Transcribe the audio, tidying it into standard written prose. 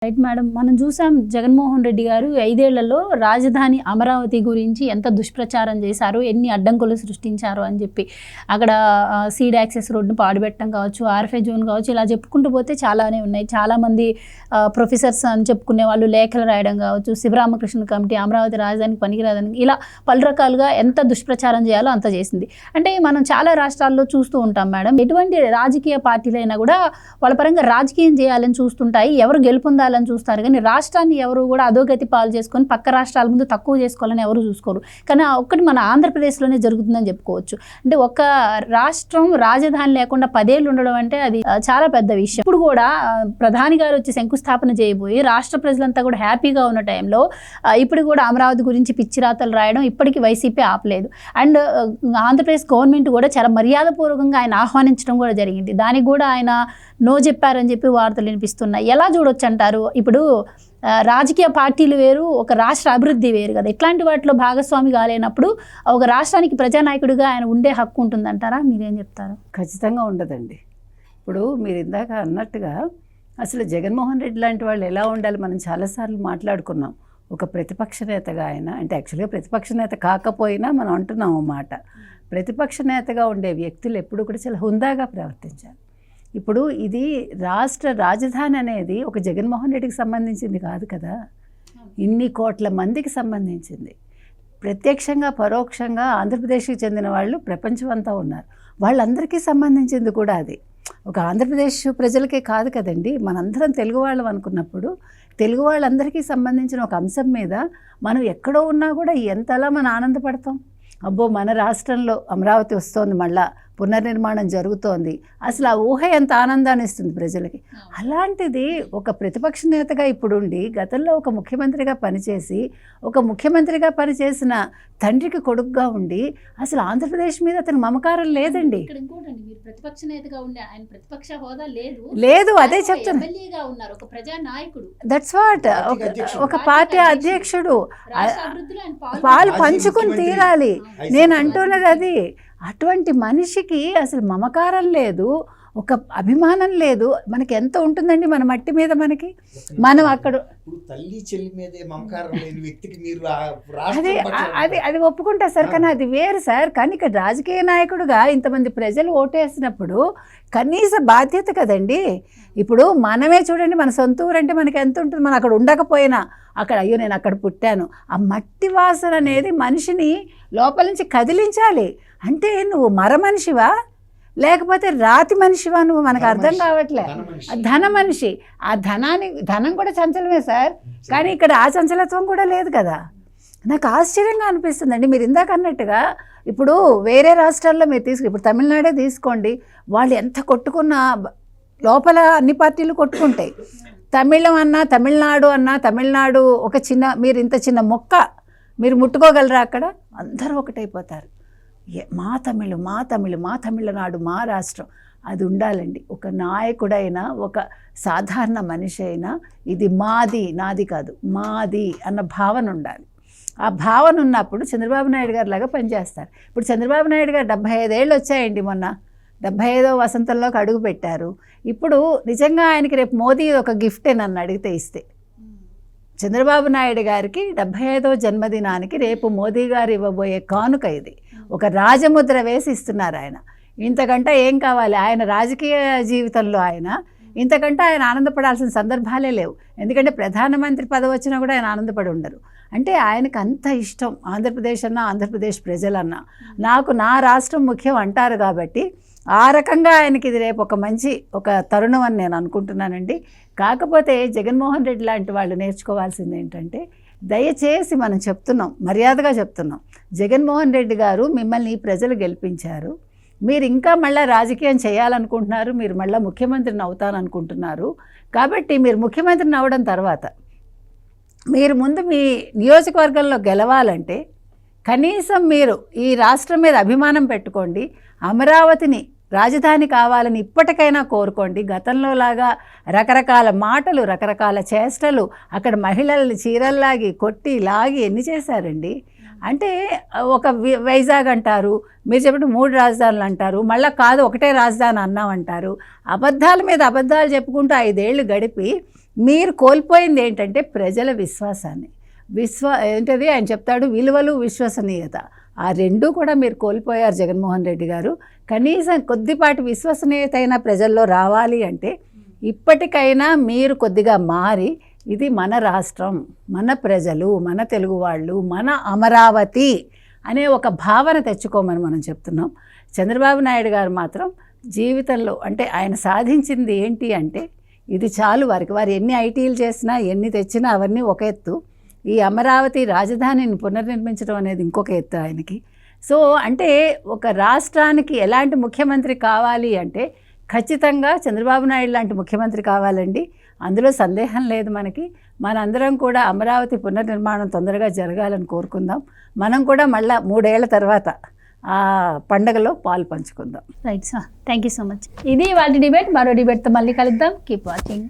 Right madam, మనం చూసాం జగన్మోహన్ రెడ్డి గారు 5 ఏళ్లలో రాజధాని అమరావతి గురించి ఎంత దుష్ప్రచారం చేశారు, ఎన్ని అడ్డంకులు సృష్టించారు అని చెప్పి అక్కడ సీడ్ యాక్సెస్ రోడ్డును పాడుపెట్టడం కావచ్చు, ఆర్ఎఫ్ఐ జోన్ కావచ్చు, ఇలా చెప్పుకుంటూ పోతే చాలానే ఉన్నాయి. చాలామంది ప్రొఫెసర్స్ అని చెప్పుకునే వాళ్ళు లేఖలు రాయడం కావచ్చు, శివరామకృష్ణ కమిటీ అమరావతి రాజధానికి పనికిరాదని ఇలా పలు రకాలుగా ఎంత దుష్ప్రచారం చేయాలో అంత చేసింది. అంటే మనం చాలా రాష్ట్రాల్లో చూస్తూ ఉంటాం మేడం, ఎటువంటి రాజకీయ పార్టీలైనా కూడా వాళ్ళ పరంగా రాజకీయం చేయాలని చూస్తుంటాయి, ఎవరు గెలుపొందాలని చూస్తారు. కానీ రాష్ట్రాన్ని ఎవరు కూడా అధోగతి పాలు చేసుకొని పక్క రాష్ట్రాల ముందు తక్కువ చేసుకోవాలని ఎవరు చూసుకోరు. కానీ ఒక్కటి మన ఆంధ్రప్రదేశ్లోనే జరుగుతుందని చెప్పుకోవచ్చు. అంటే ఒక రాష్ట్రం రాజధాని లేకుండా 10 ఏళ్ళు ఉండడం అంటే అది చాలా పెద్ద విషయం. ఇప్పుడు కూడా ప్రధాని గారు వచ్చి శంకుస్థాపన చేయబోయి రాష్ట్ర ప్రజలంతా కూడా హ్యాపీగా ఉన్న టైంలో ఇప్పుడు కూడా అమరావతి గురించి పిచ్చిరాతలు రాయడం ఇప్పటికీ వైసీపీ ఆపలేదు. అండ్ ఆంధ్రప్రదేశ్ గవర్నమెంట్ కూడా చాలా మర్యాదపూర్వకంగా ఆయన ఆహ్వానించడం కూడా జరిగింది. దానికి కూడా ఆయన నో చెప్పారని చెప్పి వార్తలు వినిపిస్తున్నాయి. ఎలా చూడొచ్చు అంటారు? ఇప్పుడు రాజకీయ పార్టీలు వేరు, ఒక రాష్ట్ర అభివృద్ధి వేరు కదా. ఇట్లాంటి వాటిలో భాగస్వామి కాలేనప్పుడు ఒక రాష్ట్రానికి ప్రజానాయకుడిగా ఆయన ఉండే హక్కు ఉంటుందంటారా? మీరేం చెప్తారు? ఖచ్చితంగా ఉండదండి. ఇప్పుడు మీరు ఇందాక అన్నట్టుగా అసలు జగన్మోహన్ రెడ్డి లాంటి వాళ్ళు ఎలా ఉండాలి మనం చాలాసార్లు మాట్లాడుకున్నాం. ఒక ప్రతిపక్ష నేతగా ఆయన, అంటే యాక్చువల్గా ప్రతిపక్ష నేత కాకపోయినా మనం అంటున్నాం అన్నమాట. ప్రతిపక్ష నేతగా ఉండే వ్యక్తులు ఎప్పుడు కూడా చాలా హుందాగా ప్రవర్తించాలి. ఇప్పుడు ఇది రాష్ట్ర రాజధాని అనేది ఒక జగన్మోహన్ రెడ్డికి సంబంధించింది కాదు కదా, ఇన్ని కోట్ల మందికి సంబంధించింది. ప్రత్యక్షంగా పరోక్షంగా ఆంధ్రప్రదేశ్కి చెందిన వాళ్ళు ప్రపంచం అంతా ఉన్నారు, వాళ్ళందరికీ సంబంధించింది కూడా అది. ఒక ఆంధ్రప్రదేశ్ ప్రజలకే కాదు కదండి, మనందరం తెలుగు వాళ్ళం అనుకున్నప్పుడు తెలుగు వాళ్ళందరికీ సంబంధించిన ఒక అంశం మీద మనం ఎక్కడో ఉన్నా కూడా ఎంతలా మనం ఆనందపడతాం. అబ్బో మన రాష్ట్రంలో అమరావతి వస్తోంది, మళ్ళా పునర్నిర్మాణం జరుగుతోంది, అసలు ఆ ఊహ ఎంత ఆనందాన్ని ఇస్తుంది ప్రజలకి. అలాంటిది ఒక ప్రతిపక్ష నేతగా ఇప్పుడుండి గతంలో ఒక ముఖ్యమంత్రిగా పనిచేసిన తండ్రికి కొడుకుగా ఉండి అసలు ఆంధ్రప్రదేశ్ మీద అతని మమకారం లేదండి. లేదు, అదే చెప్తున్నా. దట్స్ వాట్, ఒక పార్టీ అధ్యక్షుడు పాలు పంచుకుని తీరాలి. నేను అంటున్నది అది. అటువంటి మనిషికి అసలు మమకారం లేదు, ఒక అభిమానం లేదు. మనకి ఎంత ఉంటుందండి మన మట్టి మీద, మనకి మనం అక్కడ తల్లి చెల్లి మీదే మమకారం లేని వ్యక్తికి మీరు అది ఒప్పుకుంటా సార్, కానీ అది వేరు సార్. కానీ ఇక్కడ రాజకీయ నాయకుడుగా ఇంతమంది ప్రజలు ఓటేసినప్పుడు కనీస బాధ్యత కదండి. ఇప్పుడు మనమే చూడండి, మన సొంత ఊరు అంటే మనకి ఎంత ఉంటుంది, మనం అక్కడ ఉండకపోయినా అక్కడ అయ్యో నేను అక్కడ పుట్టాను, ఆ మట్టి వాసన అనేది మనిషిని లోపల నుంచి కదిలించాలి. అంటే నువ్వు మర మనిషివా లేకపోతే రాతి మనిషివా నువ్వు, మనకు అర్థం కావట్లే. ధన మనిషి, ఆ ధనం కూడా చంచలమే సార్, కానీ ఇక్కడ ఆ చంచలత్వం కూడా లేదు కదా. నాకు ఆశ్చర్యంగా అనిపిస్తుందండి. మీరు ఇందాక అన్నట్టుగా ఇప్పుడు వేరే రాష్ట్రాల్లో మీరు ఇప్పుడు తమిళనాడే తీసుకోండి, వాళ్ళు ఎంత కొట్టుకున్నా లోపల అన్ని పార్టీలు కొట్టుకుంటాయి. తమిళం అన్నా తమిళనాడు ఒక చిన్న, మీరు ఇంత చిన్న మొక్క మీరు ముట్టుకోగలరా? అక్కడ అందరూ ఒకటైపోతారు. మా తమిళనాడు, మా రాష్ట్రం, అది ఉండాలండి. ఒక నాయకుడైనా ఒక సాధారణ మనిషి అయినా ఇది మాది, నాది కాదు, మాది అన్న భావన ఉండాలి. ఆ భావన ఉన్నప్పుడు చంద్రబాబు నాయుడు గారు లాగా పనిచేస్తారు. ఇప్పుడు చంద్రబాబు నాయుడు గారు 75 ఏళ్ళు వచ్చాయండి, మొన్న 75వ వసంతంలోకి అడుగు పెట్టారు. ఇప్పుడు నిజంగా ఆయనకి రేపు మోదీ ఒక గిఫ్టే నన్ను అడిగితే ఇస్తే, చంద్రబాబు నాయుడు గారికి 75వ జన్మదినానికి రేపు మోదీ గారు ఇవ్వబోయే కానుక ఇది. ఒక రాజముద్ర వేసి ఇస్తున్నారు ఆయన. ఇంతకంటే ఏం కావాలి? ఆయన రాజకీయ జీవితంలో ఇంతకంటే ఆయన ఆనందపడాల్సిన సందర్భాలే లేవు. ఎందుకంటే ప్రధానమంత్రి పదవి వచ్చినా కూడా ఆయన ఆనందపడి ఉండరు. అంటే ఆయనకు అంత ఇష్టం ఆంధ్రప్రదేశ్ అన్నా, ఆంధ్రప్రదేశ్ ప్రజలన్నా. నాకు నా రాష్ట్రం ముఖ్యం అంటారు కాబట్టి ఆ రకంగా ఆయనకి ఇది రేపు ఒక మంచి ఒక తరుణం అని నేను అనుకుంటున్నానండి. కాకపోతే జగన్మోహన్ రెడ్డి లాంటి వాళ్ళు నేర్చుకోవాల్సింది ఏంటంటే, దయచేసి మనం చెప్తున్నాం, మర్యాదగా చెప్తున్నాం, జగన్మోహన్ రెడ్డి గారు మిమ్మల్ని ప్రజలు గెలిపించారు, మీరు ఇంకా మళ్ళీ రాజకీయం చేయాలనుకుంటున్నారు, మీరు మళ్ళీ ముఖ్యమంత్రిని అవుతాననుకుంటున్నారు. కాబట్టి మీరు ముఖ్యమంత్రిని అవ్వడం తర్వాత మీరు ముందు మీ నియోజకవర్గంలో గెలవాలంటే కనీసం మీరు ఈ రాష్ట్రం మీద అభిమానం పెట్టుకోండి, అమరావతిని రాజధాని కావాలని ఇప్పటికైనా కోరుకోండి. గతంలో లాగా రకరకాల మాటలు, రకరకాల చేష్టలు, అక్కడ మహిళల్ని చీరల్లాగి కొట్టి లాగి ఎన్ని చేశారండి. అంటే ఒక వైజాగ్ అంటారు, మీరు చెప్పిన 3 రాజధానులు అంటారు, మళ్ళీ కాదు ఒకటే రాజధాని అన్నామంటారు. అబద్ధాల మీద అబద్ధాలు చెప్పుకుంటూ 5 ఏళ్ళు గడిపి మీరు కోల్పోయింది ఏంటంటే ప్రజల విశ్వాసాన్ని. ఏంటది ఆయన చెప్తాడు, విలువలు, విశ్వసనీయత. ఆ రెండూ కూడా మీరు కోల్పోయారు జగన్మోహన్ రెడ్డి గారు. కనీసం కొద్దిపాటి విశ్వసనీయత అయినా ప్రజల్లో రావాలి అంటే ఇప్పటికైనా మీరు కొద్దిగా మారి, ఇది మన రాష్ట్రం, మన ప్రజలు, మన తెలుగు వాళ్ళు, మన అమరావతి అనే ఒక భావన తెచ్చుకోమని మనం చెప్తున్నాం. చంద్రబాబు నాయుడు గారు మాత్రం జీవితంలో అంటే ఆయన సాధించింది ఏంటి అంటే ఇది చాలు వారికి. వారు ఎన్ని ఐటీలు చేసినా ఎన్ని తెచ్చినా అవన్నీ ఒక ఎత్తు, ఈ అమరావతి రాజధానిని పునర్నిర్మించడం అనేది ఇంకొక ఎత్తు ఆయనకి. సో అంటే ఒక రాష్ట్రానికి ఎలాంటి ముఖ్యమంత్రి కావాలి అంటే ఖచ్చితంగా చంద్రబాబు నాయుడు లాంటి ముఖ్యమంత్రి కావాలండి, అందులో సందేహం లేదు మనకి. మనందరం కూడా అమరావతి పునర్నిర్మాణం తొందరగా జరగాలని కోరుకుందాం. మనం కూడా మళ్ళీ 3 ఏళ్ల తర్వాత ఆ పండగలో పాలు పంచుకుందాం. Right sir, thank you so much. ఇది వాటి డిబేట్. మరో డిబేట్తో మళ్ళీ కలుద్దాం. Keep watching.